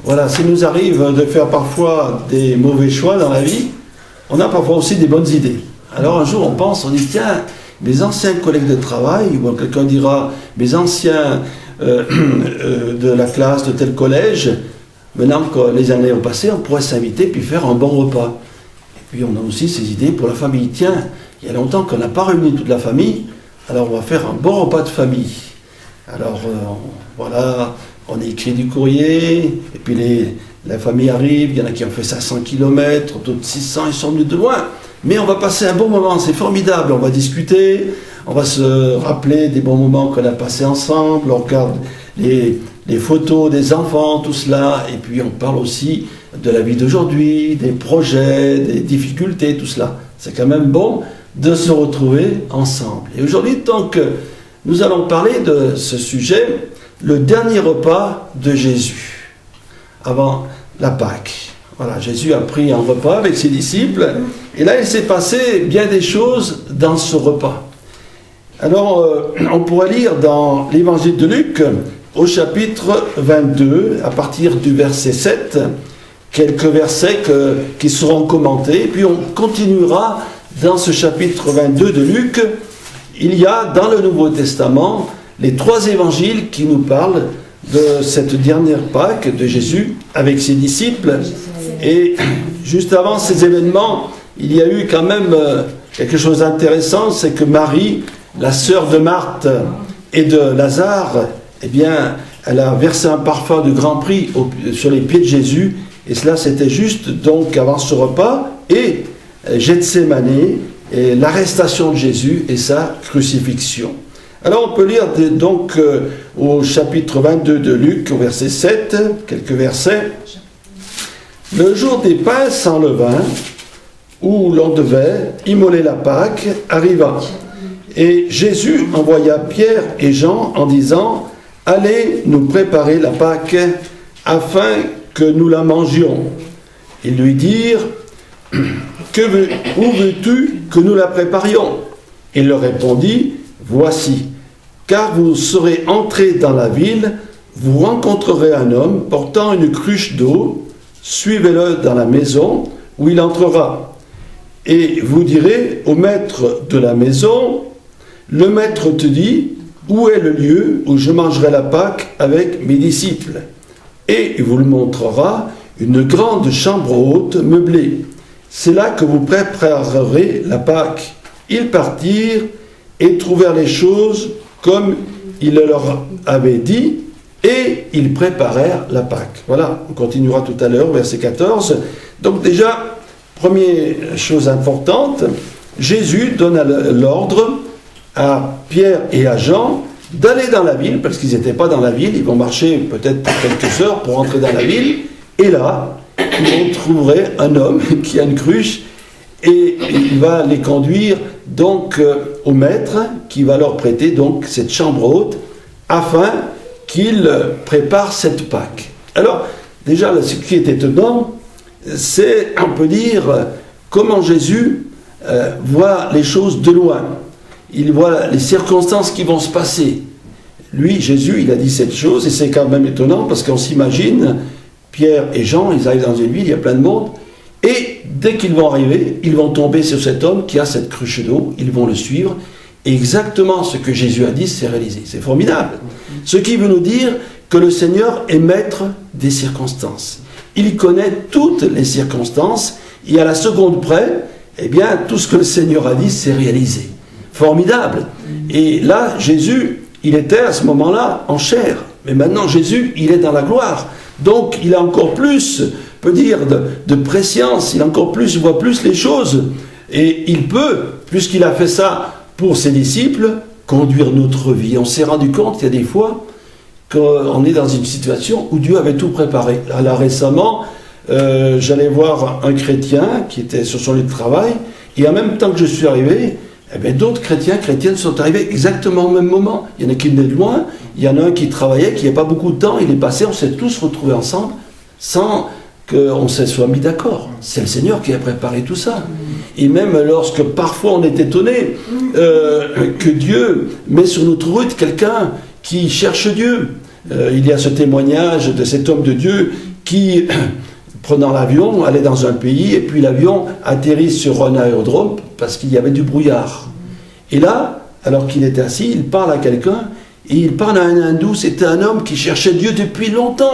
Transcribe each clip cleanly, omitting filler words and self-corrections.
Voilà, s'il nous arrive de faire parfois des mauvais choix dans la vie, on a parfois aussi des bonnes idées. Alors un jour on pense, on dit tiens, mes anciens collègues de travail, ou quelqu'un dira mes anciens de la classe de tel collège, maintenant que les années ont passé, on pourrait s'inviter puis faire un bon repas. Et puis on a aussi ces idées pour la famille. Tiens, il y a longtemps qu'on n'a pas réuni toute la famille, alors on va faire un bon repas de famille. Alors voilà, on écrit du courrier, et puis la famille arrive, il y en a qui ont fait 500 km, d'autres 600, ils sont venus de loin. Mais on va passer un bon moment, c'est formidable, on va discuter, on va se rappeler des bons moments qu'on a passés ensemble, on regarde les photos des enfants, tout cela, et puis on parle aussi de la vie d'aujourd'hui, des projets, des difficultés, tout cela. C'est quand même bon de se retrouver ensemble. Et aujourd'hui, tant que nous allons parler de ce sujet, le dernier repas de Jésus, avant la Pâque. Voilà, Jésus a pris un repas avec ses disciples, et là il s'est passé bien des choses dans ce repas. Alors, on pourrait lire dans l'évangile de Luc, au chapitre 22, à partir du verset 7, quelques versets qui seront commentés, et puis on continuera dans ce chapitre 22 de Luc. Il y a dans le Nouveau Testament les 3 évangiles qui nous parlent de cette dernière Pâque de Jésus avec ses disciples. Et juste avant ces événements, il y a eu quand même quelque chose d'intéressant, c'est que Marie, la sœur de Marthe et de Lazare, eh bien, elle a versé un parfum de grand prix sur les pieds de Jésus, et cela c'était juste donc avant ce repas, et Gethsémane, et l'arrestation de Jésus et sa crucifixion. Alors on peut lire donc au chapitre 22 de Luc, au verset 7, quelques versets. Le jour des pains sans levain, où l'on devait immoler la Pâque, arriva. Et Jésus envoya Pierre et Jean en disant « Allez nous préparer la Pâque, afin que nous la mangions. » Ils lui dirent « Où veux-tu que nous la préparions ?» Il leur répondit « Voici, car vous serez entrés dans la ville, vous rencontrerez un homme portant une cruche d'eau, suivez-le dans la maison où il entrera. Et vous direz au maître de la maison, le maître te dit, où est le lieu où je mangerai la Pâque avec mes disciples? Et il vous le montrera, une grande chambre haute meublée. C'est là que vous préparerez la Pâque. Ils partirent et trouvèrent les choses comme il leur avait dit, et ils préparèrent la Pâque. Voilà, on continuera tout à l'heure, verset 14. Donc déjà, première chose importante, Jésus donne l'ordre à Pierre et à Jean d'aller dans la ville, parce qu'ils n'étaient pas dans la ville, ils vont marcher peut-être quelques heures pour entrer dans la ville, et là, ils trouveraient un homme qui a une cruche, et il va les conduire donc au maître, qui va leur prêter donc cette chambre haute, afin qu'il prépare cette Pâque. Alors, déjà, ce qui est étonnant, c'est, on peut dire, comment Jésus voit les choses de loin. Il voit les circonstances qui vont se passer. Lui, Jésus, il a dit cette chose, et c'est quand même étonnant, parce qu'on s'imagine, Pierre et Jean, ils arrivent dans une ville, il y a plein de monde, et dès qu'ils vont arriver, ils vont tomber sur cet homme qui a cette cruche d'eau, ils vont le suivre, et exactement ce que Jésus a dit, c'est réalisé. C'est formidable. Ce qui veut nous dire que le Seigneur est maître des circonstances. Il connaît toutes les circonstances, et à la seconde près, eh bien, tout ce que le Seigneur a dit, c'est réalisé. Formidable. Et là, Jésus, il était à ce moment-là en chair. Mais maintenant, Jésus, il est dans la gloire. Donc, il a encore plus, peut dire, de préscience, il a encore plus, il voit plus les choses. Et il peut, puisqu'il a fait ça pour ses disciples, conduire notre vie. On s'est rendu compte, il y a des fois, qu'on est dans une situation où Dieu avait tout préparé. Là, récemment, j'allais voir un chrétien qui était sur son lieu de travail, et en même temps que je suis arrivé, eh bien, d'autres chrétiennes sont arrivés exactement au même moment. Il y en a qui venaient de loin, il y en a un qui travaillait, qui n'avait pas beaucoup de temps, il est passé, on s'est tous retrouvés ensemble, sans qu'on se soit mis d'accord. C'est le Seigneur qui a préparé tout ça. Et même lorsque parfois on est étonné que Dieu met sur notre route quelqu'un qui cherche Dieu. Il y a ce témoignage de cet homme de Dieu qui, prenant l'avion, allait dans un pays, et puis l'avion atterrit sur un aérodrome parce qu'il y avait du brouillard. Et là, alors qu'il était assis, il parle à quelqu'un, et il parle à un hindou. C'était un homme qui cherchait Dieu depuis longtemps.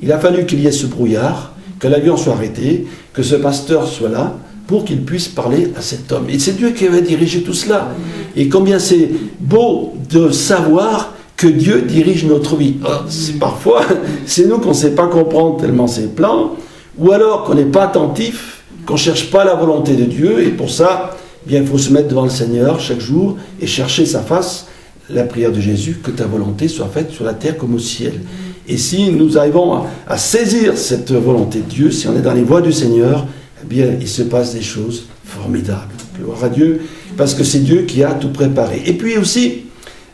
Il a fallu qu'il y ait ce brouillard, que l'avion soit arrêté, que ce pasteur soit là, pour qu'il puisse parler à cet homme. Et c'est Dieu qui avait dirigé tout cela. Et combien c'est beau de savoir que Dieu dirige notre vie. Parfois, c'est nous qu'on ne sait pas comprendre tellement ses plans, ou alors qu'on n'est pas attentif, qu'on ne cherche pas la volonté de Dieu, et pour ça, bien, il faut se mettre devant le Seigneur chaque jour et chercher sa face. La prière de Jésus, que ta volonté soit faite sur la terre comme au ciel. Et si nous arrivons à saisir cette volonté de Dieu, si on est dans les voies du Seigneur, eh bien, il se passe des choses formidables. Gloire à Dieu, parce que c'est Dieu qui a tout préparé. Et puis aussi,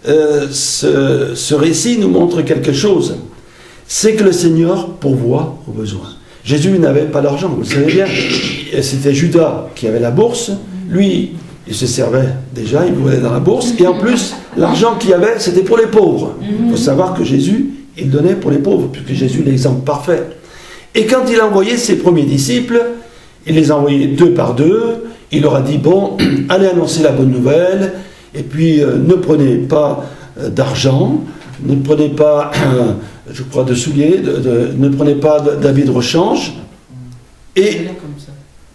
ce récit nous montre quelque chose. C'est que le Seigneur pourvoit aux besoins. Jésus n'avait pas d'argent, vous le savez bien. C'était Judas qui avait la bourse. Lui, il se servait déjà, il pouvait aller dans la bourse. Et en plus, l'argent qu'il y avait, c'était pour les pauvres. Il faut savoir que Jésus, il donnait pour les pauvres, puisque Jésus est l'exemple parfait. Et quand il a envoyé ses premiers disciples, il les a envoyés 2 par 2. Il leur a dit, bon, allez annoncer la bonne nouvelle. Et puis, ne prenez pas d'argent, ne prenez pas, je crois, de souliers, ne prenez pas d'habits de rechange. Et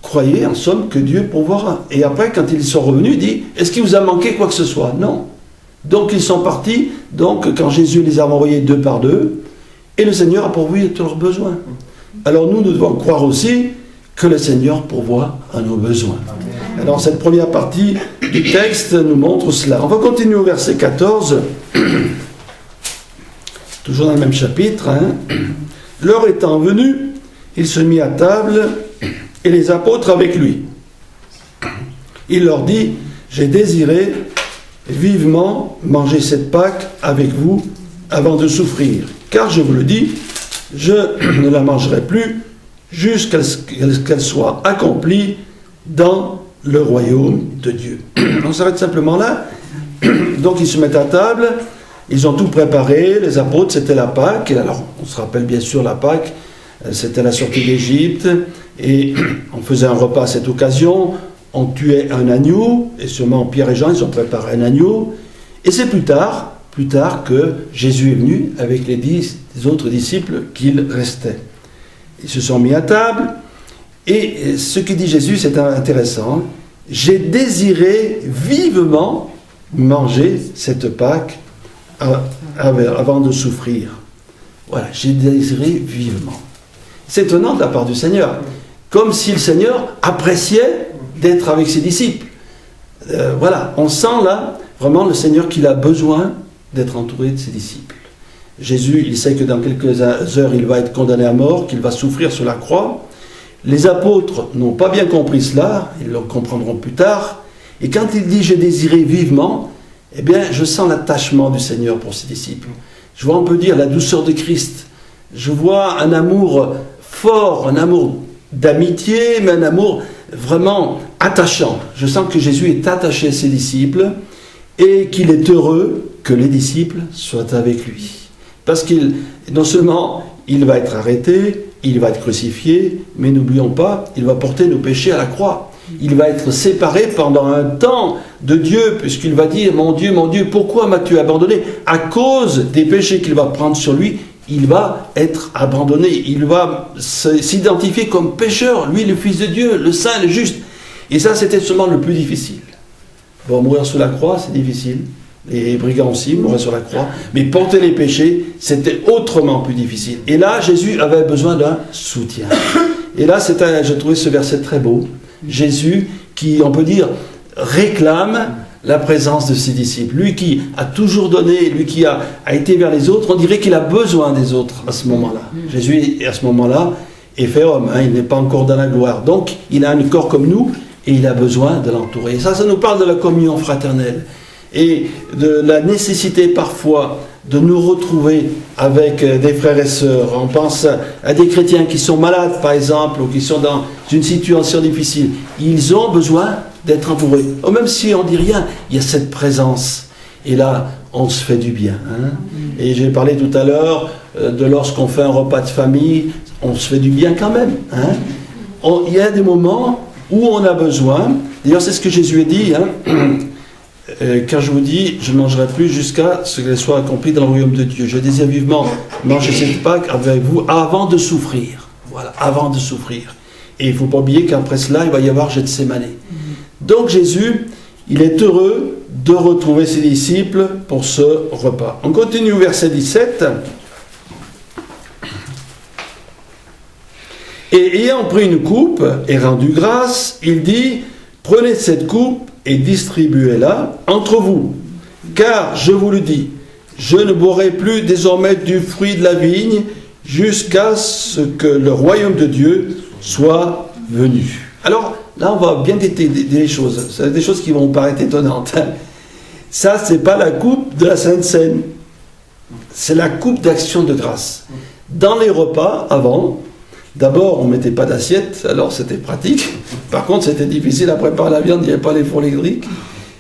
croyez, en somme, que Dieu pourvoira. Et après, quand ils sont revenus, il dit, est-ce qu'il vous a manqué quoi que ce soit? Non. Donc, ils sont partis. Donc, quand Jésus les a envoyés 2 par 2, et le Seigneur a pourvu tous leurs besoins. Alors, nous devons croire aussi que le Seigneur pourvoit à nos besoins. Alors, cette première partie du texte nous montre cela. On va continuer au verset 14, toujours dans le même chapitre. L'heure étant venue, il se mit à table et les apôtres avec lui. Il leur dit, j'ai désiré vivement manger cette Pâque avec vous avant de souffrir, car je vous le dis, je ne la mangerai plus jusqu'à ce qu'elle soit accomplie dans le royaume de Dieu. On s'arrête simplement là. Donc ils se mettent à table, ils ont tout préparé, les apôtres, c'était la Pâque. Alors on se rappelle bien sûr la Pâque, c'était la sortie d'Égypte, et on faisait un repas à cette occasion, on tuait un agneau, et sûrement Pierre et Jean, ils ont préparé un agneau, et c'est plus tard que Jésus est venu avec les 10 autres disciples qu'il restait. Ils se sont mis à table, et ce que dit Jésus, c'est intéressant. J'ai désiré vivement manger cette Pâque avant de souffrir. Voilà, j'ai désiré vivement. C'est étonnant de la part du Seigneur. Comme si le Seigneur appréciait d'être avec ses disciples. Voilà, on sent là vraiment le Seigneur qu'il a besoin d'être entouré de ses disciples. Jésus, il sait que dans quelques heures, il va être condamné à mort, qu'il va souffrir sur la croix. Les apôtres n'ont pas bien compris cela, ils le comprendront plus tard. Et quand il dit « j'ai désiré vivement », eh bien, je sens l'attachement du Seigneur pour ses disciples. Je vois, on peut dire, la douceur de Christ. Je vois un amour fort, un amour d'amitié, mais un amour vraiment attachant. Je sens que Jésus est attaché à ses disciples et qu'il est heureux que les disciples soient avec lui. Parce qu'il, non seulement, il va être arrêté, il va être crucifié, mais n'oublions pas, il va porter nos péchés à la croix. Il va être séparé pendant un temps de Dieu, puisqu'il va dire, mon Dieu, pourquoi m'as-tu abandonné? À cause des péchés qu'il va prendre sur lui, il va être abandonné. Il va s'identifier comme pécheur, lui, le Fils de Dieu, le Saint, le Juste. Et ça, c'était seulement le plus difficile. Bon, mourir sur la croix, c'est difficile. Les brigands aussi mouraient sur la croix. Mais porter les péchés, c'était autrement plus difficile. Et là, Jésus avait besoin d'un soutien. Et là, j'ai trouvé ce verset très beau. Jésus, qui, on peut dire, réclame la présence de ses disciples. Lui qui a toujours donné, lui qui a été vers les autres, on dirait qu'il a besoin des autres à ce moment-là. Jésus, à ce moment-là, est fait homme. Il n'est pas encore dans la gloire. Donc, il a un corps comme nous et il a besoin de l'entourer. Et ça nous parle de la communion fraternelle et de la nécessité parfois de nous retrouver avec des frères et sœurs. On pense à des chrétiens qui sont malades, par exemple, ou qui sont dans une situation difficile. Ils ont besoin d'être entourés. Même si on ne dit rien, il y a cette présence. Et là, on se fait du bien. Et j'ai parlé tout à l'heure de lorsqu'on fait un repas de famille, on se fait du bien quand même. Hein. Il y a des moments où on a besoin, d'ailleurs c'est ce que Jésus a dit, hein, car je vous dis, je ne mangerai plus jusqu'à ce qu'elle soit accomplie dans le royaume de Dieu. Je désire vivement manger cette Pâque avec vous avant de souffrir. Voilà, avant de souffrir. Et il ne faut pas oublier qu'après cela, il va y avoir Gethsémane. Donc Jésus, il est heureux de retrouver ses disciples pour ce repas. On continue au verset 17. Et ayant pris une coupe et rendu grâce, il dit, prenez cette coupe et distribuez-la entre vous. Car, je vous le dis, je ne boirai plus désormais du fruit de la vigne jusqu'à ce que le royaume de Dieu soit venu. Alors, là, on va bien détailler les choses. C'est des choses qui vont paraître étonnantes. Ça, c'est pas la coupe de la Sainte Seine. C'est la coupe d'action de grâce. Dans les repas, avant, d'abord, on ne mettait pas d'assiette, alors c'était pratique. Par contre, c'était difficile à préparer la viande, il n'y avait pas les fours électriques.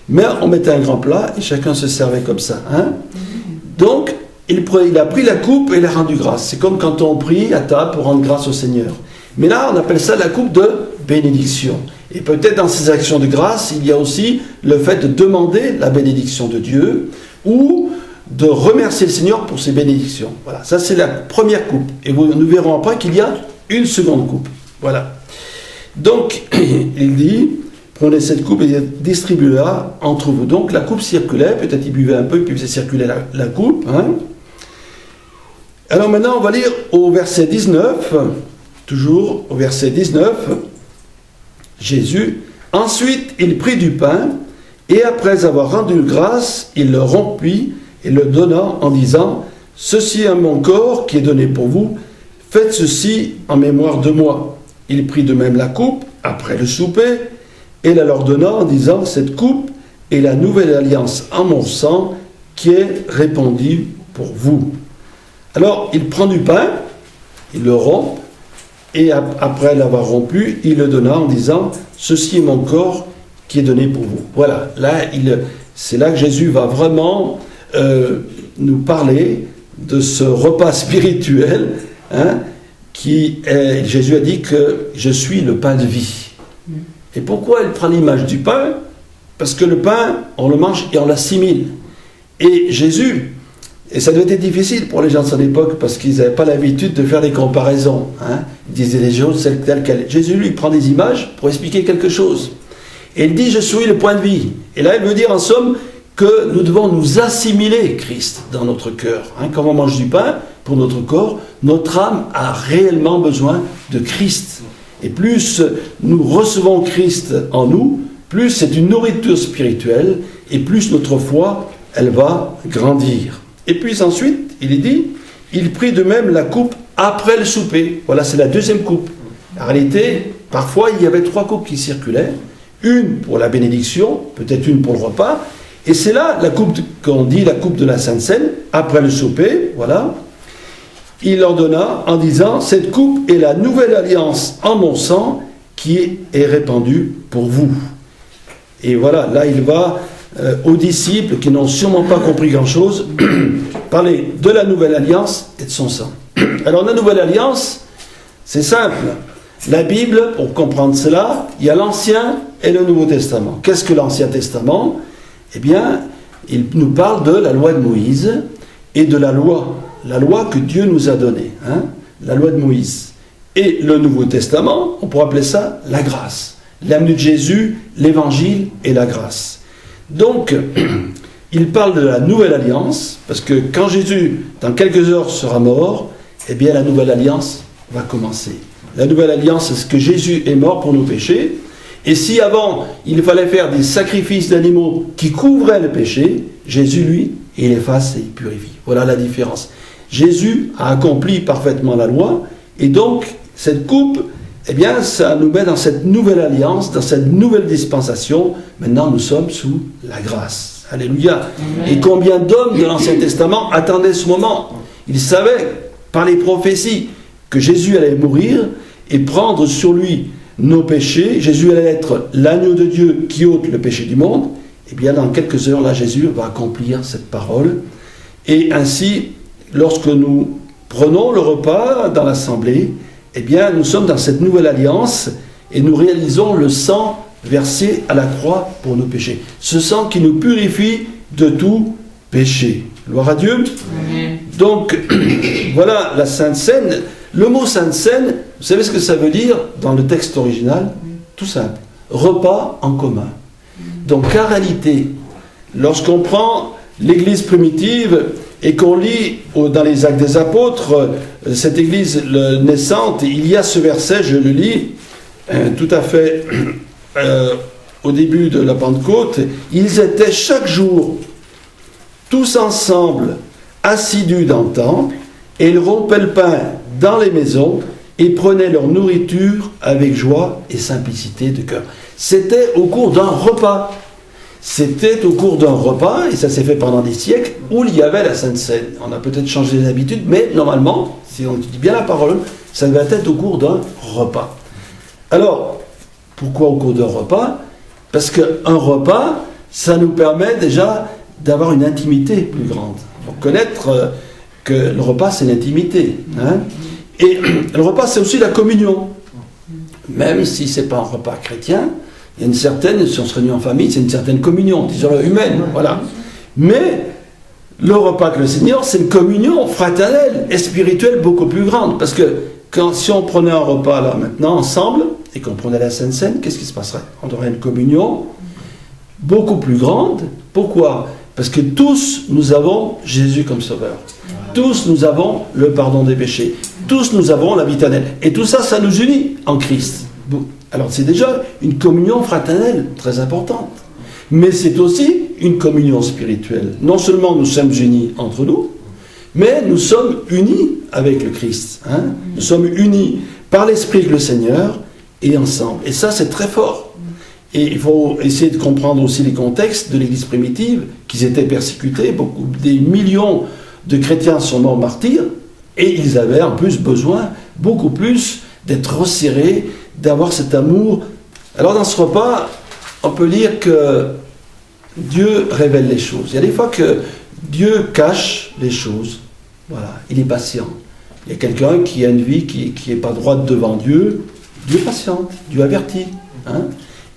Mais on mettait un grand plat et chacun se servait comme ça. Hein. Donc, il a pris la coupe et l'a rendu grâce. C'est comme quand on prie à table pour rendre grâce au Seigneur. Mais là, on appelle ça la coupe de bénédiction. Et peut-être dans ces actions de grâce, il y a aussi le fait de demander la bénédiction de Dieu ou de remercier le Seigneur pour ses bénédictions. Voilà, ça c'est la première coupe. Et nous verrons après qu'il y a une seconde coupe. Voilà. Donc, il dit, prenez cette coupe et distribuez-la entre vous. Donc, la coupe circulait, peut-être il buvait un peu, puis il faisait circuler la coupe. Hein. Alors maintenant, on va lire au verset 19, toujours au verset 19, Jésus, ensuite il prit du pain, et après avoir rendu grâce, il le rompit et le donna en disant, ceci est mon corps qui est donné pour vous, faites ceci en mémoire de moi. Il prit de même la coupe, après le souper, et la leur donna en disant, cette coupe est la nouvelle alliance en mon sang qui est répandue pour vous. Alors, il prend du pain, il le rompt, et après l'avoir rompu, il le donna en disant, ceci est mon corps qui est donné pour vous. Voilà, là, c'est là que Jésus va vraiment nous parler de ce repas spirituel, hein, Jésus a dit que je suis le pain de vie. Et pourquoi il prend l'image du pain? Parce que le pain, on le mange et on l'assimile. Et Jésus, et ça devait être difficile pour les gens de son époque parce qu'ils n'avaient pas l'habitude de faire des comparaisons. Hein. Ils disaient les choses telles qu'elles. Jésus, lui, prend des images pour expliquer quelque chose. Et il dit, je suis le pain de vie. Et là, il veut dire en somme que nous devons nous assimiler Christ dans notre cœur. Hein. Quand on mange du pain, pour notre corps, notre âme a réellement besoin de Christ. Et plus nous recevons Christ en nous, plus c'est une nourriture spirituelle, et plus notre foi, elle va grandir. Et puis ensuite, il est dit, il prit de même la coupe après le souper. Voilà, c'est la deuxième coupe. En réalité, parfois, il y avait 3 coupes qui circulaient. Une pour la bénédiction, peut-être une pour le repas. Et c'est là la coupe qu'on dit la coupe de la Sainte Seine, après le souper, voilà. Il leur donna en disant, cette coupe est la nouvelle alliance en mon sang qui est répandue pour vous. Et voilà, là il va aux disciples qui n'ont sûrement pas compris grand-chose, parler de la nouvelle alliance et de son sang. Alors la nouvelle alliance, c'est simple. La Bible, pour comprendre cela, il y a l'Ancien et le Nouveau Testament. Qu'est-ce que l'Ancien Testament? Eh bien, il nous parle de la loi de Moïse et de la loi que Dieu nous a donnée, hein, la loi de Moïse. Et le Nouveau Testament, on pourrait appeler ça la grâce. L'avenue de Jésus, l'évangile et la grâce. Donc, il parle de la nouvelle alliance, parce que quand Jésus, dans quelques heures, sera mort, eh bien la nouvelle alliance va commencer. La nouvelle alliance, c'est ce que Jésus est mort pour nos péchés. Et si avant, il fallait faire des sacrifices d'animaux qui couvraient le péché, Jésus, lui, il efface et il purifie. Voilà la différence. Jésus a accompli parfaitement la loi, et donc, cette coupe, eh bien, ça nous met dans cette nouvelle alliance, dans cette nouvelle dispensation. Maintenant, nous sommes sous la grâce. Alléluia. Amen. Et combien d'hommes de l'Ancien Testament attendaient ce moment? Ils savaient, par les prophéties, que Jésus allait mourir et prendre sur lui nos péchés. Jésus allait être l'agneau de Dieu qui ôte le péché du monde. Eh bien, dans quelques heures, là, Jésus va accomplir cette parole. Et ainsi, lorsque nous prenons le repas dans l'assemblée, eh bien, nous sommes dans cette nouvelle alliance et nous réalisons le sang versé à la croix pour nos péchés. Ce sang qui nous purifie de tout péché. Gloire à Dieu. Amen. Donc, voilà la Sainte Seine. Le mot Sainte Seine, vous savez ce que ça veut dire dans le texte original? Tout simple. Repas en commun. Donc, en réalité, lorsqu'on prend l'Église primitive et qu'on lit dans les Actes des Apôtres, cette Église naissante, il y a ce verset, je le lis, tout à fait au début de la Pentecôte, ils étaient chaque jour tous ensemble assidus dans le temple, et ils rompaient le pain dans les maisons et prenaient leur nourriture avec joie et simplicité de cœur. C'était au cours d'un repas. C'était au cours d'un repas, et ça s'est fait pendant des siècles, où il y avait la Sainte Seine. On a peut-être changé les habitudes, mais normalement, si on dit bien la parole, ça devait être au cours d'un repas. Alors, pourquoi au cours d'un repas? Parce qu'un repas, ça nous permet déjà d'avoir une intimité plus grande. Il faut connaître que le repas, c'est l'intimité. Hein? Et le repas, c'est aussi la communion. Même si ce n'est pas un repas chrétien, il y a une certaine, si on se réunit en famille, c'est une certaine communion, disons-le, humaine, voilà. Mais le repas que le Seigneur, c'est une communion fraternelle et spirituelle beaucoup plus grande. Parce que si on prenait un repas là maintenant ensemble, et qu'on prenait la Sainte Seine, qu'est-ce qui se passerait? On aurait une communion beaucoup plus grande. Pourquoi? Parce que tous, nous avons Jésus comme sauveur. Tous, nous avons le pardon des péchés. Tous, nous avons la vie éternelle. Et tout ça, ça nous unit en Christ. Alors, c'est déjà une communion fraternelle très importante. Mais c'est aussi une communion spirituelle. Non seulement nous sommes unis entre nous, mais nous sommes unis avec le Christ. Hein? Nous sommes unis par l'Esprit avec le Seigneur et ensemble. Et ça, c'est très fort. Et il faut essayer de comprendre aussi les contextes de l'Église primitive, qu'ils étaient persécutés, des millions de chrétiens sont morts martyrs, et ils avaient en plus besoin, beaucoup plus, d'être resserrés, d'avoir cet amour. Alors dans ce repas, on peut lire que Dieu révèle les choses. Il y a des fois que Dieu cache les choses. Voilà, il est patient. Il y a quelqu'un qui a une vie qui n'est pas droite devant Dieu. Dieu patiente, Dieu avertit. Hein?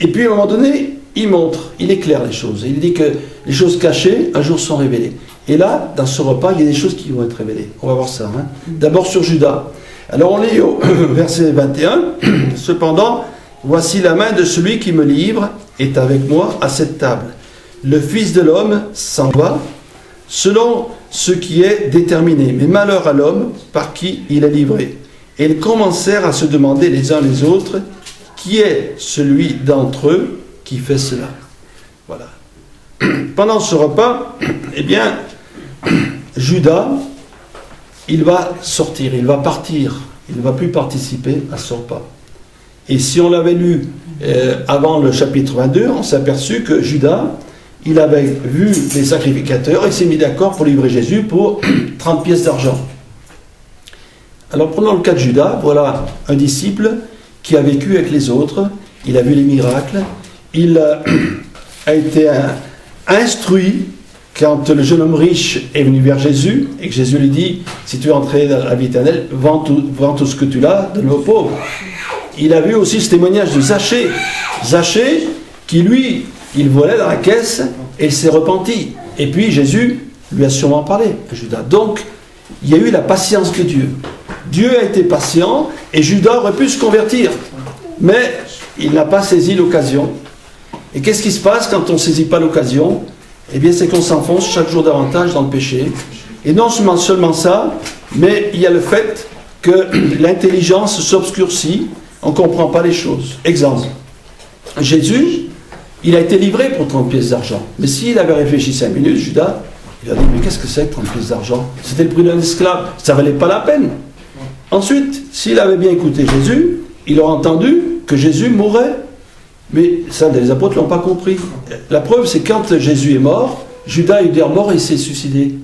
Et puis à un moment donné, il montre, il éclaire les choses. Il dit que les choses cachées, un jour sont révélées. Et là, dans ce repas, il y a des choses qui vont être révélées. On va voir ça. Hein? D'abord sur Judas. Alors on lit au verset 21, « Cependant, voici la main de celui qui me livre est avec moi à cette table. Le Fils de l'homme s'en va, selon ce qui est déterminé. Mais malheur à l'homme par qui il est livré. » Et ils commencèrent à se demander les uns les autres, « Qui est celui d'entre eux qui fait cela ?» Voilà. Pendant ce repas, eh bien, Judas, il va sortir, il va partir, il ne va plus participer à ce repas. Et si on l'avait lu avant le chapitre 22, on s'est aperçu que Judas, il avait vu les sacrificateurs et s'est mis d'accord pour livrer Jésus pour 30 pièces d'argent. Alors prenons le cas de Judas, voilà un disciple qui a vécu avec les autres, il a vu les miracles, il a été instruit quand le jeune homme riche est venu vers Jésus, et que Jésus lui dit, si tu veux entrer dans la vie éternelle, vends tout ce que tu as, donne-le aux pauvres. Il a vu aussi ce témoignage de Zachée. Zachée, qui lui, il volait dans la caisse, et il s'est repenti. Et puis Jésus lui a sûrement parlé à Judas. Donc, il y a eu la patience de Dieu. Dieu a été patient, et Judas aurait pu se convertir. Mais il n'a pas saisi l'occasion. Et qu'est-ce qui se passe quand on ne saisit pas l'occasion? Eh bien, c'est qu'on s'enfonce chaque jour davantage dans le péché. Et non seulement ça, mais il y a le fait que l'intelligence s'obscurcit, on ne comprend pas les choses. Exemple, Jésus, il a été livré pour 30 pièces d'argent. Mais s'il avait réfléchi 5 minutes, Judas, il a dit, mais qu'est-ce que c'est que 30 pièces d'argent? C'était le prix d'un esclave, ça ne valait pas la peine. Ensuite, s'il avait bien écouté Jésus, il aurait entendu que Jésus mourrait. Mais ça, les apôtres ne l'ont pas compris. La preuve, c'est quand Jésus est mort, Judas est mort et il s'est suicidé.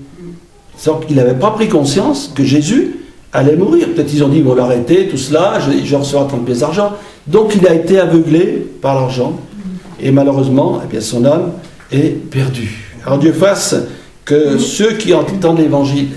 Donc, il n'avait pas pris conscience que Jésus allait mourir. Peut-être ils ont dit, ils vont l'arrêter, tout cela, je recevrai 30 pièces d'argent. Donc, il a été aveuglé par l'argent. Et malheureusement, eh bien, son âme est perdue. Alors, Dieu fasse que ceux qui entendent l'Évangile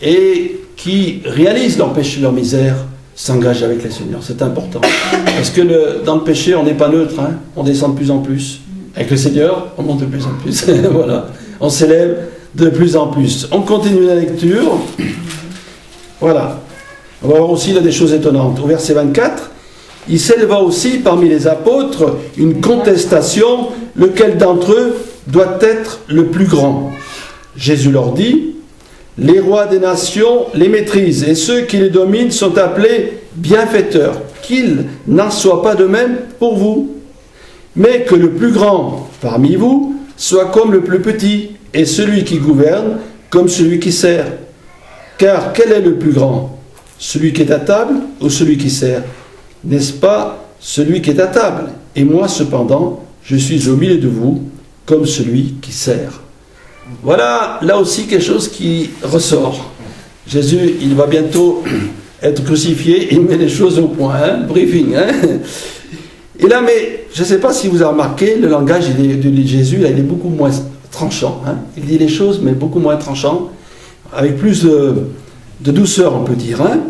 et qui réalisent leur péché, leur misère, s'engagent avec les Seigneurs. C'est important. Parce que dans le péché, on n'est pas neutre, hein, on descend de plus en plus. Avec le Seigneur, on monte de plus en plus. Voilà. On s'élève de plus en plus. On continue la lecture. Voilà. On va voir aussi là des choses étonnantes. Au verset 24, il s'éleva aussi parmi les apôtres une contestation, lequel d'entre eux doit être le plus grand. Jésus leur dit, les rois des nations les maîtrisent, et ceux qui les dominent sont appelés bienfaiteurs. Qu'il n'en soit pas de même pour vous. Mais que le plus grand parmi vous soit comme le plus petit, et celui qui gouverne comme celui qui sert. Car quel est le plus grand? Celui qui est à table ou celui qui sert? N'est-ce pas celui qui est à table? Et moi, cependant, je suis au milieu de vous comme celui qui sert. Voilà, là aussi, quelque chose qui ressort. Jésus, il va bientôt être crucifié, il met les choses au point, hein, briefing. Hein. Et là, mais je ne sais pas si vous avez remarqué, le langage de Jésus, là, il est beaucoup moins tranchant. Hein. Il dit les choses, mais beaucoup moins tranchant, avec plus de douceur, on peut dire. Hein.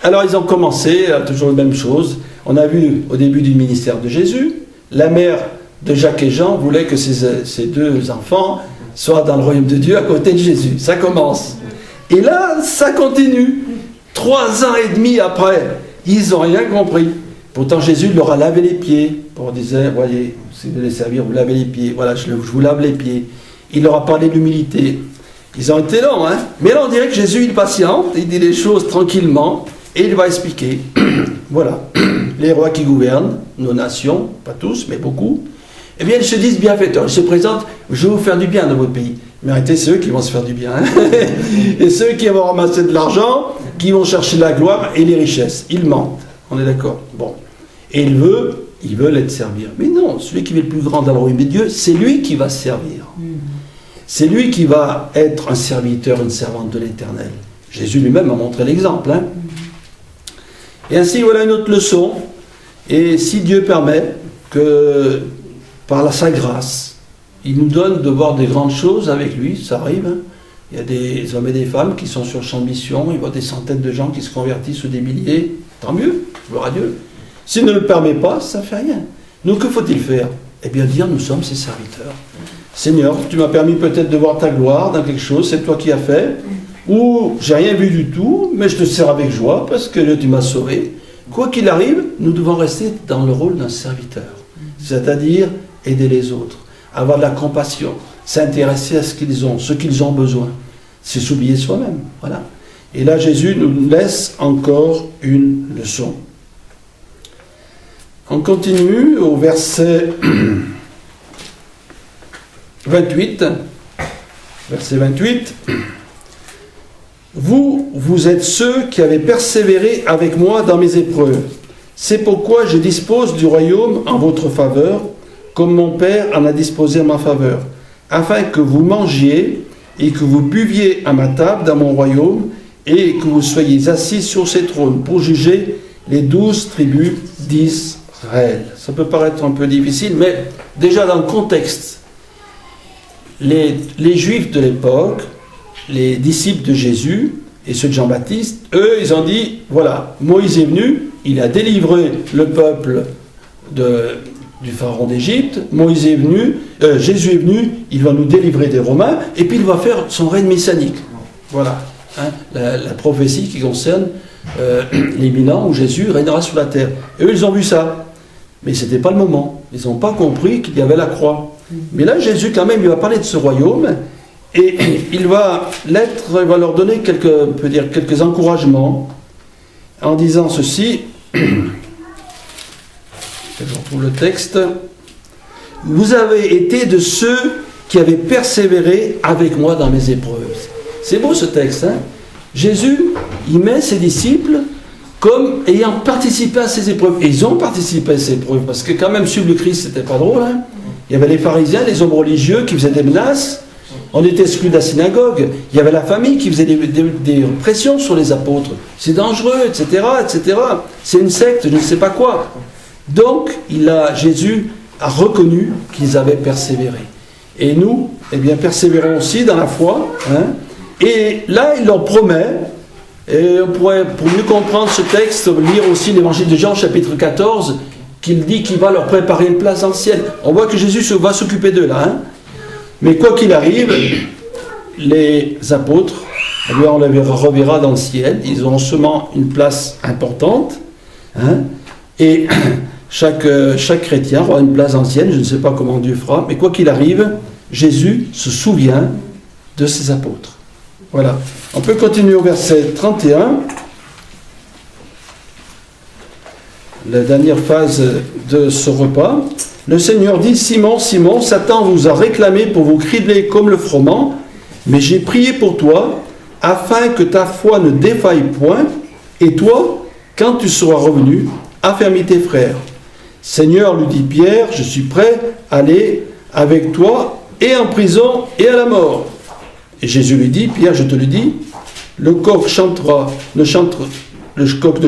Alors, ils ont commencé, toujours la même chose. On a vu au début du ministère de Jésus, la mère de Jacques et Jean voulait que ces deux enfants soient dans le royaume de Dieu à côté de Jésus. Ça commence. Et là, ça continue. 3 ans et demi après, ils n'ont rien compris. Pourtant, Jésus leur a lavé les pieds. Pour dire, voyez, si vous voulez servir, vous lavez les pieds. Voilà, je vous lave les pieds. Il leur a parlé de l'humilité. Ils ont été longs, hein. Mais là, on dirait que Jésus, il patiente, il dit les choses tranquillement, et il va expliquer. Voilà. Les rois qui gouvernent nos nations, pas tous, mais beaucoup, eh bien, ils se disent bienfaiteurs. Ils se présentent, je vais vous faire du bien dans votre pays. Mais arrêtez, c'est eux qui vont se faire du bien. Hein. Et ceux qui vont ramasser de l'argent, qui vont chercher la gloire et les richesses. Ils mentent. On est d'accord? Bon. Et ils veulent être servir. Mais non, celui qui est le plus grand dans le royaume de Dieu, c'est lui qui va servir. C'est lui qui va être un serviteur, une servante de l'Éternel. Jésus lui-même a montré l'exemple. Hein. Et ainsi, voilà une autre leçon. Et si Dieu permet que, par sa grâce, il nous donne de voir des grandes choses avec lui, ça arrive. Hein. Il y a des hommes et des femmes qui sont sur le champ de mission, il voit des centaines de gens qui se convertissent ou des milliers. Tant mieux, gloire à Dieu. S'il ne le permet pas, ça ne fait rien. Donc, que faut-il faire? Eh bien, dire, nous sommes ses serviteurs. Seigneur, tu m'as permis peut-être de voir ta gloire dans quelque chose, c'est toi qui as fait, ou j'ai rien vu du tout, mais je te sers avec joie parce que tu m'as sauvé. Quoi qu'il arrive, nous devons rester dans le rôle d'un serviteur, c'est-à-dire aider les autres, avoir de la compassion, s'intéresser à ce qu'ils ont besoin, c'est s'oublier soi-même. Voilà. Et là, Jésus nous laisse encore une leçon. On continue au verset 28. Verset 28. Vous êtes ceux qui avez persévéré avec moi dans mes épreuves. C'est pourquoi je dispose du royaume en votre faveur, comme mon Père en a disposé en ma faveur, afin que vous mangiez et que vous buviez à ma table dans mon royaume, et que vous soyez assis sur ces trônes pour juger les 12 tribus d'Israël. Ça peut paraître un peu difficile, mais déjà dans le contexte, les Juifs de l'époque, les disciples de Jésus et ceux de Jean-Baptiste, eux, ils ont dit, voilà, Moïse est venu, il a délivré le peuple du pharaon d'Égypte, Jésus est venu, il va nous délivrer des Romains, et puis il va faire son règne messianique. Voilà, hein, la prophétie qui concerne les 1000 ans où Jésus régnera sur la terre. Et eux, ils ont vu ça, mais ce n'était pas le moment. Ils n'ont pas compris qu'il y avait la croix. Mais là, Jésus, quand même, il va parler de ce royaume, et il va leur donner quelques encouragements, en disant ceci, je retrouve le texte, vous avez été de ceux qui avaient persévéré avec moi dans mes épreuves. C'est beau ce texte, hein? Jésus, il met ses disciples comme ayant participé à ces épreuves. Et ils ont participé à ces épreuves, parce que quand même suivre le Christ, c'était pas drôle. Hein? Il y avait les pharisiens, les hommes religieux qui faisaient des menaces. On était exclus de la synagogue. Il y avait la famille qui faisait des pressions sur les apôtres. C'est dangereux, etc., etc. C'est une secte, je ne sais pas quoi. Donc, Jésus a reconnu qu'ils avaient persévéré. Et nous, eh bien, persévérons aussi dans la foi. Hein. Et là, il leur promet Et on pourrait, pour mieux comprendre ce texte, lire aussi l'évangile de Jean, chapitre 14, qu'il dit qu'il va leur préparer une place dans le ciel. On voit que Jésus va s'occuper d'eux là. Hein. Mais quoi qu'il arrive, les apôtres, eh bien, on les reverra dans le ciel. Ils auront seulement une place importante. Hein. Et chaque chrétien aura une place dans le ciel. Je ne sais pas comment Dieu fera. Mais quoi qu'il arrive, Jésus se souvient de ses apôtres. Voilà. On peut continuer au verset 31. La dernière phase de ce repas. Le Seigneur dit, Simon, Simon, Satan vous a réclamé pour vous cribler comme le froment, mais j'ai prié pour toi, afin que ta foi ne défaille point, et toi, quand tu seras revenu, affermis tes frères. Seigneur, lui dit Pierre, je suis prêt à aller avec toi, et en prison, et à la mort. Et Jésus lui dit, Pierre, je te le dis, le coq ne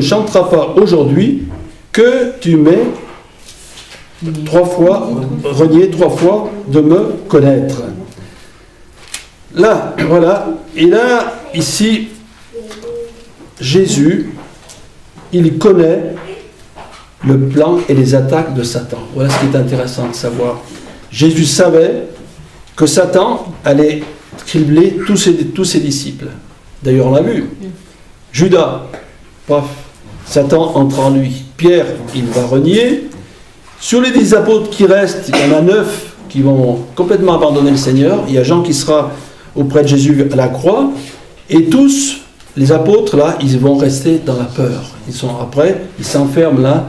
chantera pas aujourd'hui, que tu m'aies renié 3 fois de me connaître. Là, voilà. Et là, ici, Jésus, il connaît le plan et les attaques de Satan. Voilà ce qui est intéressant de savoir. Jésus savait que Satan allait cribler tous ses disciples. D'ailleurs, on l'a vu. Judas, paf, Satan entre en lui. Pierre, il va renier. Sur les 10 apôtres qui restent, il y en a 9 qui vont complètement abandonner le Seigneur. Il y a Jean qui sera auprès de Jésus à la croix. Et tous, les apôtres, là, ils vont rester dans la peur. Ils s'enferment là,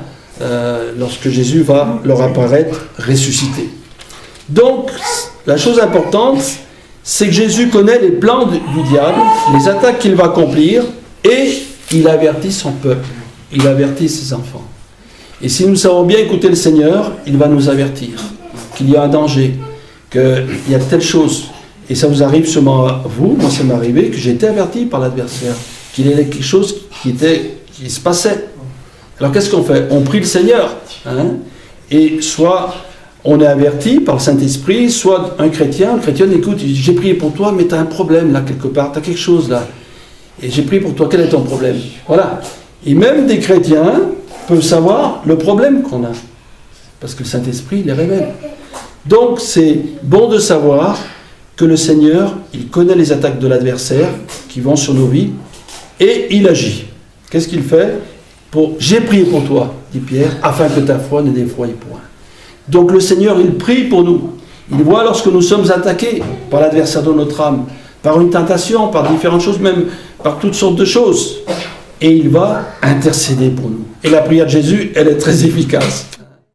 lorsque Jésus va leur apparaître ressuscité. Donc, la chose importante, c'est que Jésus connaît les plans du diable, les attaques qu'il va accomplir, et il avertit son peuple, il avertit ses enfants. Et si nous savons bien écouter le Seigneur, il va nous avertir qu'il y a un danger, qu'il y a telle chose. Et ça vous arrive sûrement à vous, moi ça m'est arrivé, que j'ai été averti par l'adversaire, qu'il y avait quelque chose qui se passait. Alors qu'est-ce qu'on fait? On prie le Seigneur, hein, et soit on est averti par le Saint-Esprit, soit un chrétien écoute, j'ai prié pour toi, mais tu as un problème là quelque part, tu as quelque chose là. Et j'ai prié pour toi, quel est ton problème? Voilà. Et même des chrétiens peuvent savoir le problème qu'on a, parce que le Saint-Esprit les révèle. Donc c'est bon de savoir que le Seigneur, il connaît les attaques de l'adversaire qui vont sur nos vies, et il agit. Qu'est-ce qu'il fait? J'ai prié pour toi, dit Pierre, afin que ta foi ne défaille point. Donc le Seigneur, il prie pour nous. Il voit lorsque nous sommes attaqués par l'adversaire de notre âme, par une tentation, par différentes choses, même par toutes sortes de choses. Et il va intercéder pour nous. Et la prière de Jésus, elle est très efficace.